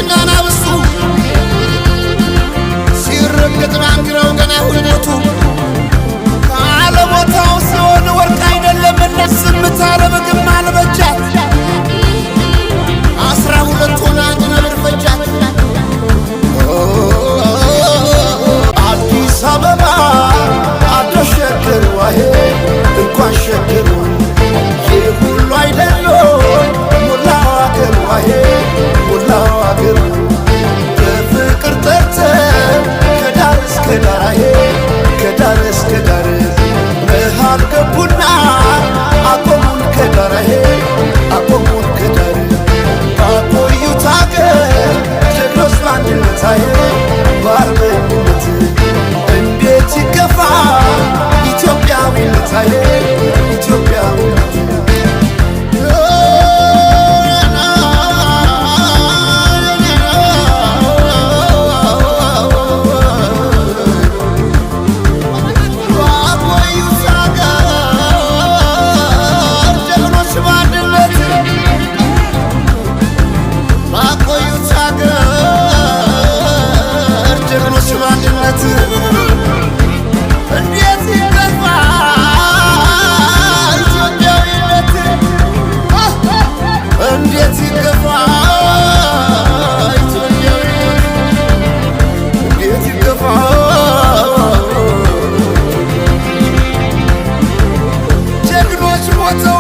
ስጋና ብሱ ሲረገጥ ባንዲራው ገና ሁለቱ ካለቦታው ሲሆን ወርቅ አይደለም ለስምታ ለበግም አልበጃት 12 ሆና ነብር ፈጃት አዲስ አበባ አደሸከር ዋሄ እንኳን ሸከሩ የሁሉ አይደሎ ሙላው አገር ዋሄ ሙላው አገር በፍቅር ጠርተ ከዳር እስከ ዳር ከዳር እስከ ዳር መሃል ገቡና አቆሙን ከዳር አቆሙን ከዳር ባቆዩት አገር ጀግኖች ባንድነት ባርበኝነት እንዴት ይገፋ ኢትዮጵያዊነት ኢትዮጵያዊነት እንዴት ይገፋ ኢትዮጵያዊነት እንዴት ይገፋ ኢትዮጵያዊነት እንዴት ይገፋ ጀግኖች ሞተው